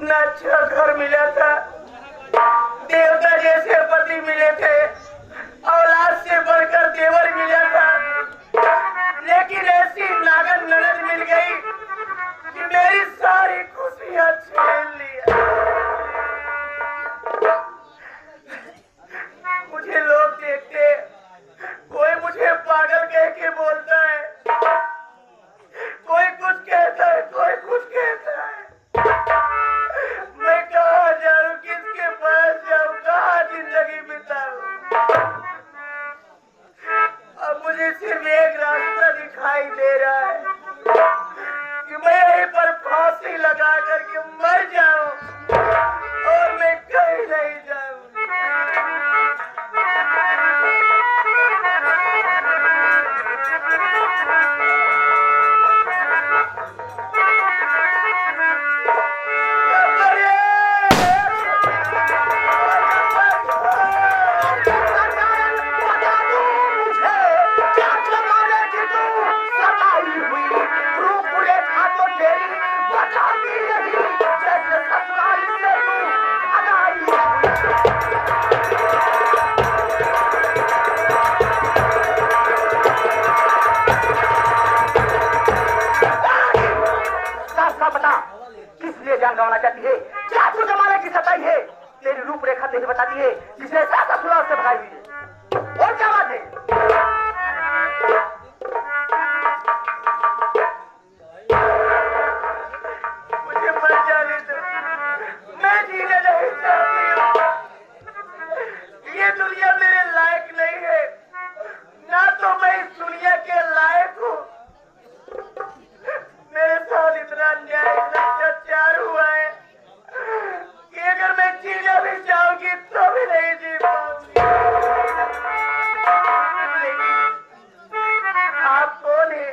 इतना अच्छा घर मिला था, देवता जैसे पति मिले थे, औलाद से बढ़कर देवर मिला था, लेकिन ऐसी नागन ननद मिल गई कि मेरी सारी खुशियां छीन लिया। मुझे लोग देखते, कोई मुझे पागल कह के बोलता है, कोई कुछ कहता है, कोई कुछ कहता है। मैं कहाँ जाऊँ, किसके पास जाऊँ, कहाँ जिंदगी बिताऊँ? अब मुझे सिर्फ एक रास्ता दिखाई दे रहा है कि मैं यहीं पर फांसी लगा करके मर जाऊं और मैं कहीं नहीं जाऊं। जान गंवाना चाहती है? क्या तू जमाने की सताई है? तेरी रूपरेखा तेरी बताती है जिसने सासा सुलाव से भगाई हुई है। और क्या बात है? मुझे मर जाने दो, मैं जीने नहीं चाहती हूँ। ये दुनिया मेरे लायक नहीं है, ना तो मैं इस दुनिया के लायक हूँ। मेरे साथ इतना अन्याय, इतना अत्याचार हुआ है कि अगर मैं जीना भी चाहूंगी तो भी नहीं जी पाऊंगी। आप कौन है?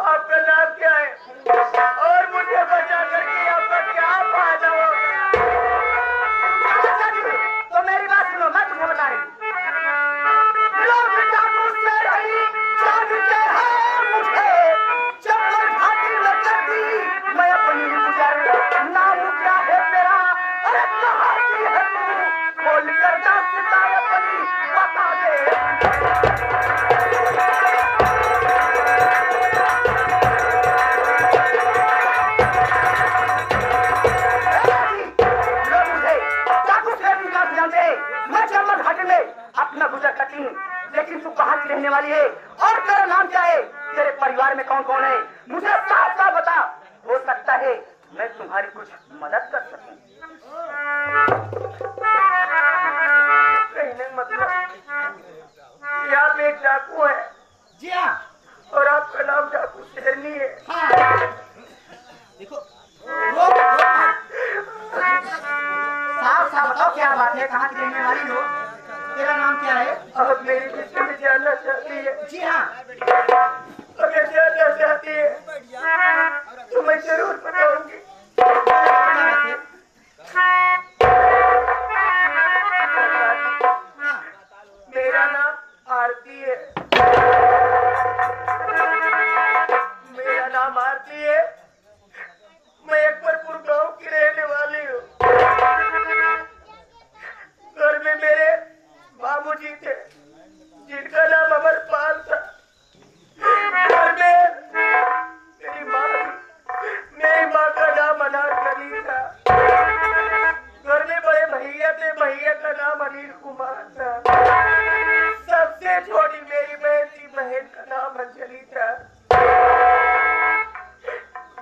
आपका नाम क्या है? और मुझे बचा करके आपका क्या फायदा होगा? तो मेरी बात सुनो, मैं तुम्हें बता रही हूँ। मैं अपनी गुजर नाम क्या है तेरा? अरे कहाँ की है तू? खोल कर दास्तां अपनी बता दे। लोग मुझे चाकू से भी काट जानते हैं। मैं चम्मच घाटी में अपना गुजर कटी हूँ, लेकिन तू कहाँ की रहने वाली है और तेरा नाम क्या है? तेरे परिवार में कौन कौन है? मुझे साफ साफ बता, हो सकता है मैं तुम्हारी कुछ मदद कर सकूं। कहने मतलब कि आप एक डाकू है? जी हाँ। और आपका नाम डाकू शेरनी है? हाँ। देखो साफ साफ बताओ क्या बात है, कहाँ की रहने वाली हो, तेरा नाम क्या है? आप मेरी विषय में जानना चाहती है? जी हाँ। अगर जानना चाहती है तो मैं जरूर बताऊंगी। मेरा नाम आरती है। मेरा नाम आरती है। मैं अकबरपुर गांव की रहने वाली हूँ। घर में मेरे बाबूजी थे जिनका नाम अमरपाल था। घर में मेरी माँ का नाम अनारकली था। घर में बड़े भैया थे, भैया का नाम अनिल कुमार था। सबसे छोटी मेरी बहन थी, बहन का नाम अंजलि था।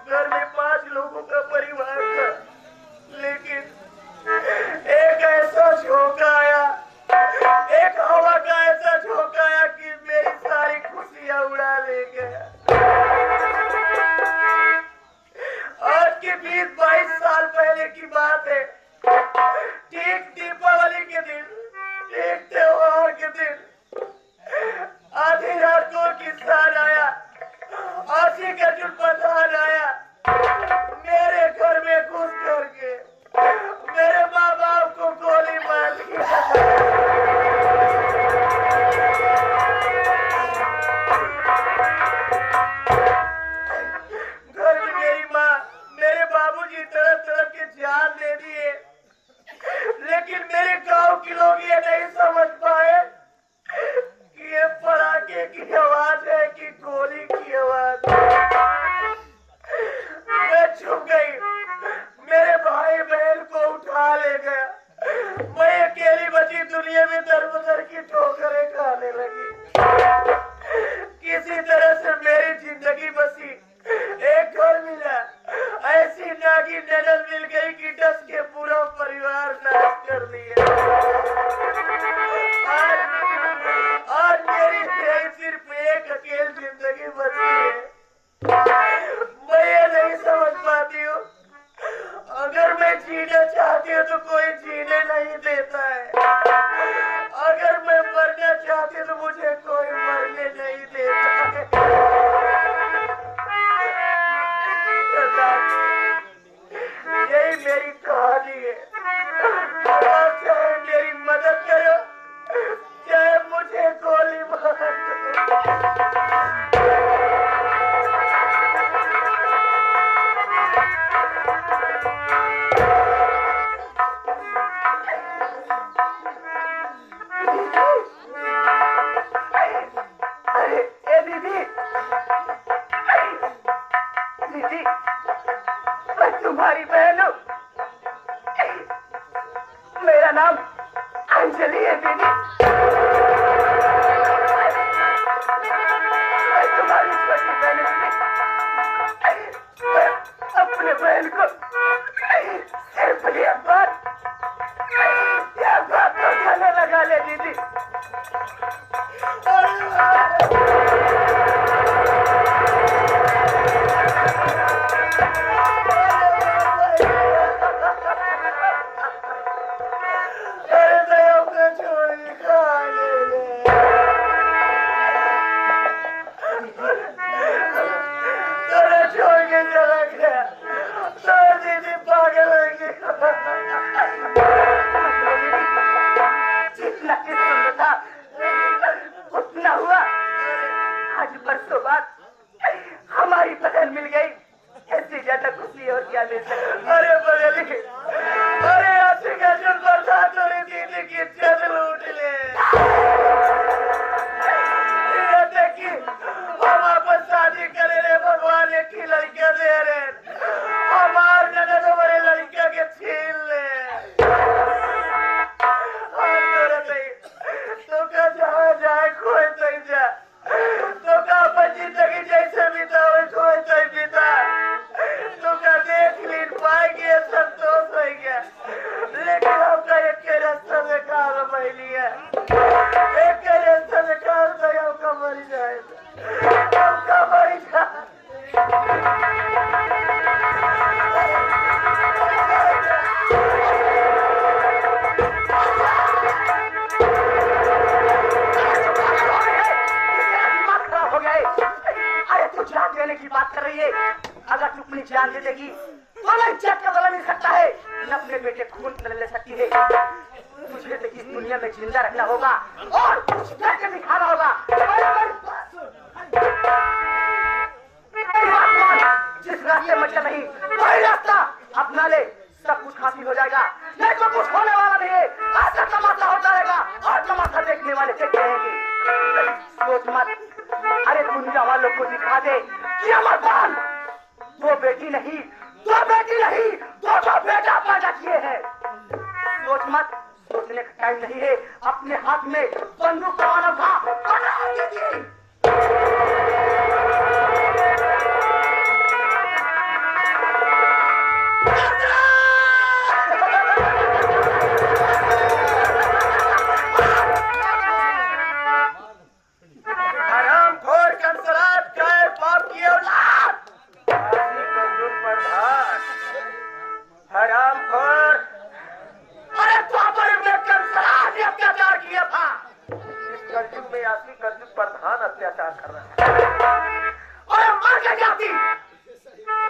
घर में 5 लोगों का परिवार था, लेकिन एक ऐसा झोंका आया, एक हवा का ऐसा झोंका आया कि मेरी सारी खुशियां उड़ा ले गया। आज की 20-22 साल पहले की बात है। ठीक दीपावली के दिन, ठीक त्योहार के दिन, आधी रात को किसान आया, आशी का जुल्फान आया, मेरे घर में घुस करके मेरे माँ बाप को गोली मार दिया। घर में मेरी माँ, मेरे बाबूजी तड़प तड़प की नजर मिल गई कि डस के पूरा परिवार नाश कर दिया। आज मेरी सिर्फ एक अकेली जिंदगी बची है। मैं ये नहीं समझ पाती हूँ, अगर मैं जीना चाहती हूँ तो कोई जीने नहीं देता है, अगर मैं मरना चाहती हूँ तो मुझे कोई मरने नहीं देता है। यही मेरी कहानी है। आप चाहे मेरी मदद करो, चाहे मुझे गोली मार दो। तुम्हारी बहन हूँ, मेरा नाम अंजलि है दीदी। मैं तुम्हारी छोटी बहन हूँ। मैं अपने बहन को सिर्फ ये बात तो गले लगा ले दीदी। उतना हुआ, आज बरसों बाद हमारी बहन मिल गई, ऐसी ज्यादा खुशी और क्या मिल सकती। अरे बगली, अरे ऐसी गजब बरसात हो रही, दीदी की इज्जत लूट ले। देखी हम आपस शादी करे रे, भगवान एक ही लड़कियां दे रहे, हमार नजर हमारे लड़कियां के छीन ले। जहाँ जाए कोई नहीं जा, तो का अपन जिंदगी जैसे बिता कोई नहीं बिता, तो का देख लीन पाएगी संतोष हो गया। लेकिन हमका एक के रास्ता में काम बैली है, एक के रास्ता में काम तो हमका मर जाए, हमका मर जाए। जान देने की बात कर रही है, अगर तू अपनी जान दे देगी तो मैं इज्जत का बदला मिल सकता है, न अपने बेटे खून बदल ले सकती है। तुझे तो इस दुनिया में जिंदा रखना होगा और कुछ करके दिखाना होगा। जिस रास्ते में चल रही वही रास्ता अपना ले, सब कुछ हासिल हो जाएगा, नहीं तो कुछ होने वाला नहीं है। ऐसा तमाशा होता रहेगा और तमाशा देखने वाले देखते रहेंगे। सोच मत, अरे दुनिया वालों को दिखा दे कि हमारे पास दो बेटी नहीं, दो बेटा पैदा किए हैं। सोच मत, सोचने का टाइम नहीं है, अपने हाथ में बंदूक कमाना था। प्रधान अत्याचार कर रहा है और मर गई जाती,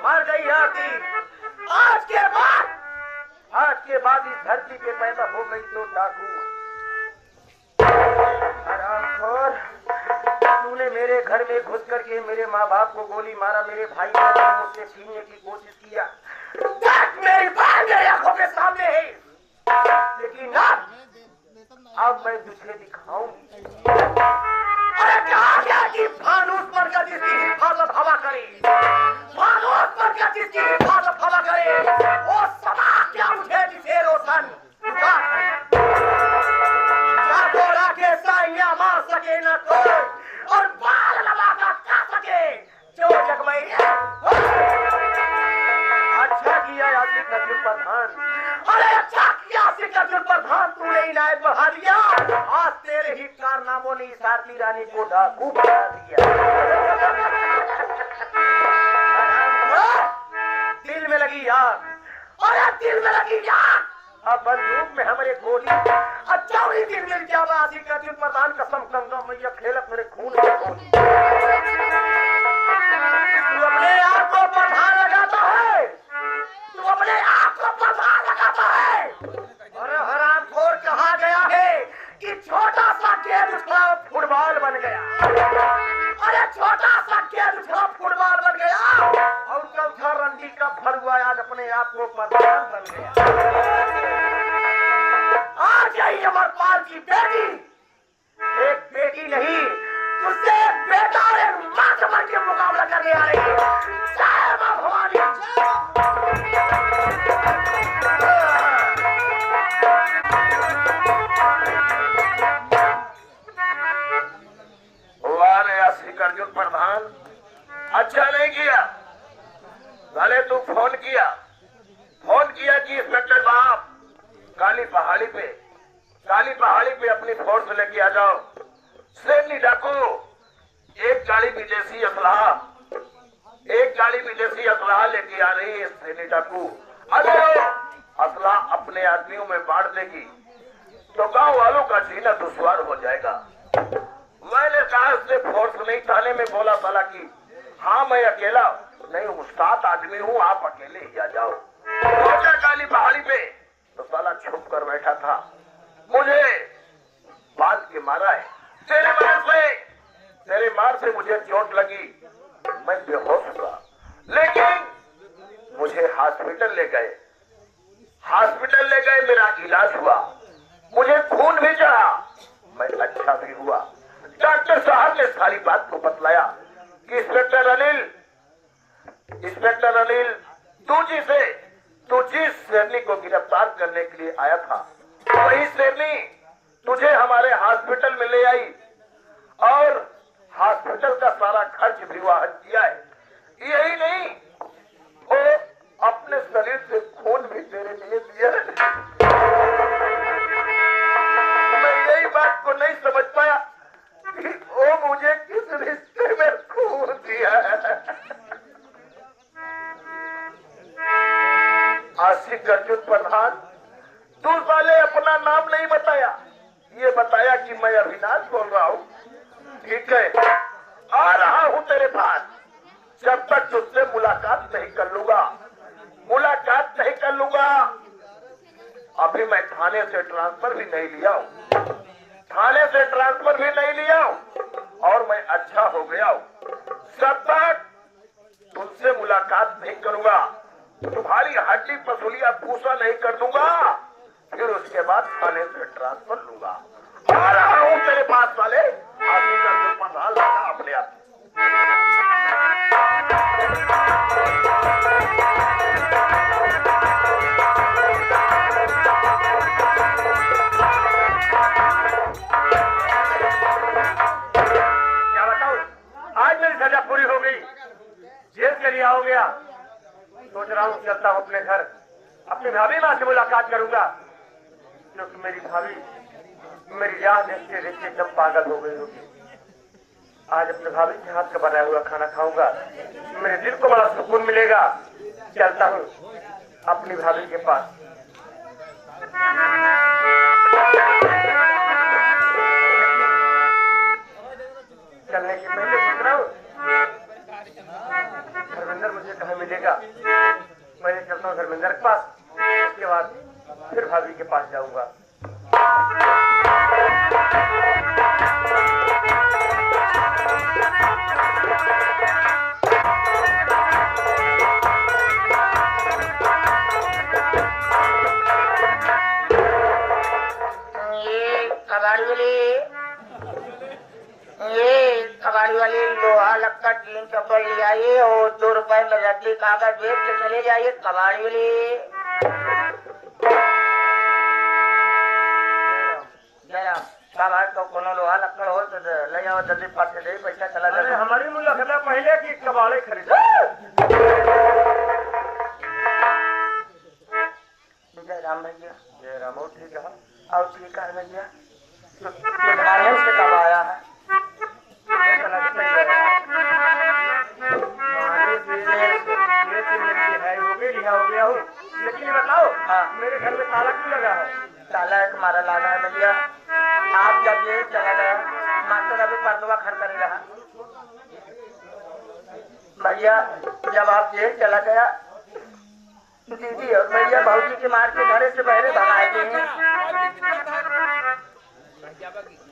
मर गई जाती। आज के बाद इस धरती पे पैदा हो गई तो डाकू। हरामखोर, तूने मेरे घर में घुस करके मेरे माँ बाप को गोली मारा, मेरे भाई को मुझसे छीनने की कोशिश किया। देख मेरी भाई मेरी आंखों के सामने है, लेकिन अब मैं तुझे दिखाऊंगी। अरे कहा गया कि फानूस पर का जिसकी हिफाजत हवा करे, फानूस पर का जिसकी हिफाजत हवा करे, वो सदा क्या मुझे जिसे रोशन बोला के साइया मार सके न कोई और बाल लगा खा सके जो जगमई। अच्छा किया आशिक अर्जुन प्रधान, अरे अच्छा किया आशिक अर्जुन प्रधान, तूने इनायत बढ़ा दिया। आज तेरे ही कारनामों ने इस आरती रानी को डाकू बना दिया। दिल में लगी यार, अरे दिल में लगी यार, अब बंदूक में हमारे गोली, अच्छा ही दिल में क्या आशिक अर्जुन प्रधान, कसम गंगा मैया खेलत मेरे खून में गोली। तू अपने आप को प्रधान लगाता है, तू अपने आप को प्रधान लगाता है। अरे हरामखोर कहा गया है कि छोटा सा गेंद उठा फुटबॉल बन गया। अरे छोटा सा गेंद उठा फुटबॉल बन गया और चौथा रंडी का फरुआ आज अपने आप को प्रधान बन गया। आज यही अमरपाल की बेटी, एक बेटी नहीं तुझसे बेटा और एक मां समझ के मुकाबला करने आ रही है। जय मां भवानी। आशिक अर्जुन प्रधान, अच्छा नहीं किया, भले तू फोन किया कि इंस्पेक्टर साहब काली पहाड़ी पे अपनी फोर्स लेके आ जाओ। शेरनी डाकू एक गाड़ी विदेशी असलाह लेके आ रही है। शेरनी डाकू अगर असलाह अपने आदमियों में बांट देगी तो गांव वालों का जीना दुश्वार हो जाएगा। मैंने कहा उसने फोर्स नहीं, थाने में बोला साला की हाँ मैं अकेला नहीं हूँ, 7 आदमी हूँ, आप अकेले ही आ जाओ। पहुंचा काली पहाड़ी पे तो साला छुप कर बैठा था। मुझे बात के मारा है, तेरे मार से मुझे चोट लगी, मैं बेहोश हुआ, लेकिन मुझे हॉस्पिटल ले गए, मेरा इलाज हुआ, मुझे खून भी चढ़ा, मैं अच्छा भी हुआ। डॉक्टर साहब ने सारी बात को बतलाया कि इंस्पेक्टर अनिल तू जिस शेरनी को गिरफ्तार करने के लिए आया था वही शेरनी तुझे हमारे हॉस्पिटल में ले आई और हॉस्पिटल का सारा खर्च भी वहन किया है। यही नहीं, वो अपने शरीर से खून भी तेरे लिए दिया है। मैं यही बात को नहीं समझ पाया कि वो मुझे किस रिश्ते में खून दिया है। आशिक अर्जुन प्रधान, तू साले अपना नाम नहीं बताया, ये बताया कि मैं अविनाश बोल रहा हूँ। ठीक है, आ रहा हूँ तेरे पास, जब तक तुझसे मुलाकात नहीं कर लूंगा। अभी मैं थाने से ट्रांसफर भी नहीं लिया हूँ और मैं अच्छा हो गया हूँ। जब तक तुझसे मुलाकात नहीं करूंगा, तुम्हारी हड्डी पसलियां पूसा नहीं कर दूंगा, फिर उसके बाद थाने से ट्रांसफर लूंगा। आ रहा हूँ तेरे पास वाले, आदमी का जो पता लगा अपने आप। क्या बताऊं, आज मेरी सजा पूरी हो गई, जेल से रिहा हो गया। सोच रहा हूँ चलता हूँ अपने घर, अपनी भाभी माँ से मुलाकात करूंगा, क्योंकि मेरी भाभी मेरी राह देखते देखते एकदम पागल हो गई होगी। आज अपने भाभी के हाथ का बनाया हुआ खाना खाऊंगा, मेरे दिल को बड़ा सुकून मिलेगा। चलता हूँ अपनी भाभी के पास। चलने के पहले सोच रहा हूँ धर्मेंद्र मुझे कहाँ मिलेगा। मैं चलता हूँ धर्मेंद्र के पास, उसके बाद फिर भाभी के पास जाऊंगा। कबाड़ी वाली लोहा लक्का 3 चप्पल ले आइए और 2 रुपए में रद्दी कागज बेच के चले जाइए। कबाड़ी वाली तो कोनो लोहा लक्कड़ हो तो ले जाओ, जल्दी पास से दे पैसा चला जाए। हमारी मुलाकात पहले की कबाड़े खरीद राम भैया। जय राम। और ठीक है? और ठीक है भैया। लुधियाने से कब आया है? ऐसा लगता ही है। हमारे ये चीज मेरी है हो गया हूँ। लेकिन ये बताओ, हाँ। मेरे घर में ताला क्यों लगा है? ताला एक मारा लागा है भैया। आप जब ये चला गया मास्टर अभी पर्दवा खड़ कर रहा भैया। जब आप जेल चला गया दीदी और भैया भाजी के मार के घरे से बहरे भगाए गए हैं।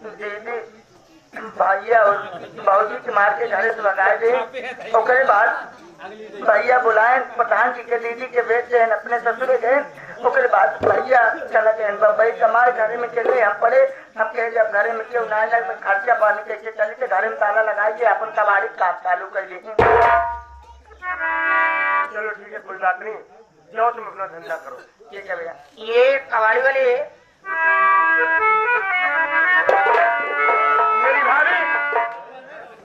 दीदी भैया और भाजी के मार के घरे से भगाए गए। उसके बाद भैया बुलाए पठान जी के दीदी के बेटे हैं अपने ससुर गए। उसके बाद भैया चला गए भाई कमाए घरे में चले हम पड़े। हम कहे जब घरे में क्यों ना लगे खर्चा पानी कैसे चले थे घरे में ताला लगाइए अपन कबाड़ी काम चालू कर ली। चलो ठीक है, कोई बात नहीं, जाओ तुम अपना धंधा करो। ठीक है भैया। ये कबाड़ी वाली मेरी भाभी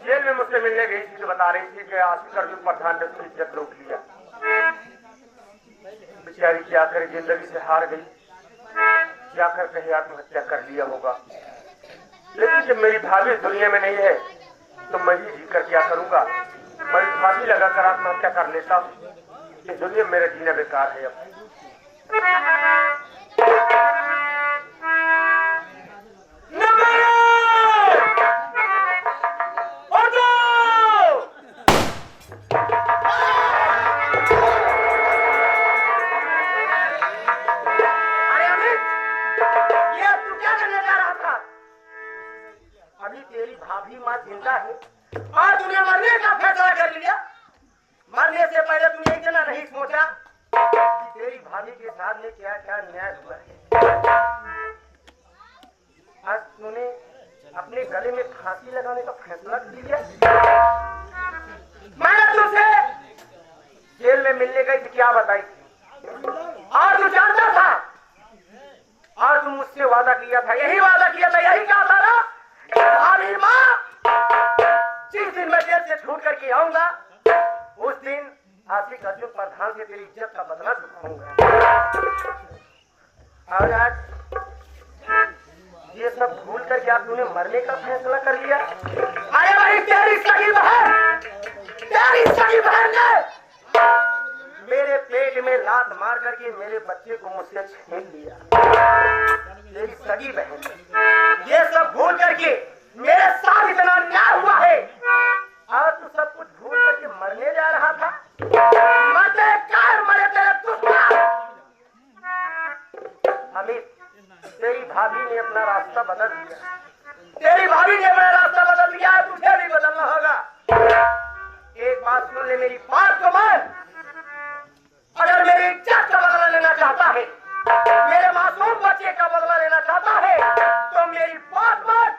जेल में मुझसे मिलने गई थी तो बता रही थी कि आजकल जो प्रधान ने उसकी इज्जत लूट लिया। बेचारी क्या करे, जिंदगी से हार गई, क्या कर कहीं आत्महत्या कर लिया होगा। लेकिन जब मेरी भाभी दुनिया में नहीं है तो मैं ही जी कर क्या करूंगा। मैं फांसी लगाकर आत्महत्या कर लेता हूँ। ये दुनिया मेरा जीना बेकार है। अब अभी तेरी भाभी माँ जिंदा है और तूने मरने का फैसला कर लिया। मरने से पहले तूने इतना नहीं सोचा कि तेरी भाभी के साथ में क्या क्या न्याय हुआ है। आज तूने अपने गले में फांसी लगाने का फैसला किया। मैंने तुझसे जेल में मिलने गई थी क्या बताई और तू जानता था और तू मुझसे वादा किया था, यही वादा किया था, यही कहा था ना भाभी माँ जिस दिन मैं जेल से छूट करके आऊंगा उस दिन आशिक अर्जुन प्रधान से तेरी इज्जत का बदला चुकाऊंगा। और आज ये सब भूल कर क्या तूने मरने का फैसला कर लिया। अरे भाई तेरी सगी बहन ने मेरे पेट में लात मार करके मेरे बच्चे को मुझसे छीन लिया। तेरी सगी बहन ये सब भूल करके मेरे साथ इतना न्याय हुआ है और तू सब कुछ भूल करके मरने जा रहा था। मरते कार मरे तेरे दुश्मन। अमित तेरी भाभी ने अपना रास्ता बदल दिया। तेरी भाभी ने अपना रास्ता बदल दिया है, तुझे भी बदलना होगा। एक बात सुन ले, मेरी बात को मान। अगर मेरी इज्जत का बदला लेना चाहता है, मेरे मासूम बच्चे का बदला लेना चाहता है तो मेरी बात मान।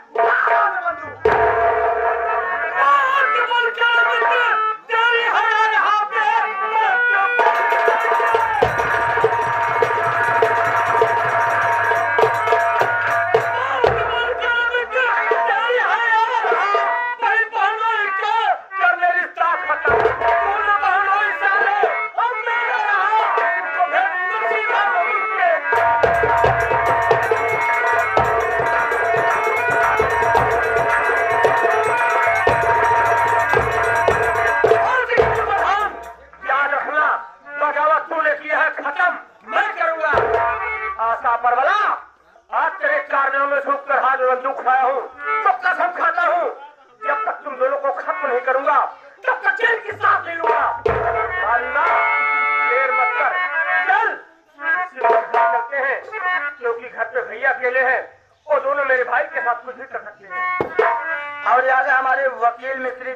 क्योंकि घर पे भैया अकेले हैं, वो दोनों मेरे भाई के साथ कुछ भी कर सकते हैं। और लिहाजा हमारे वकील मिस्त्री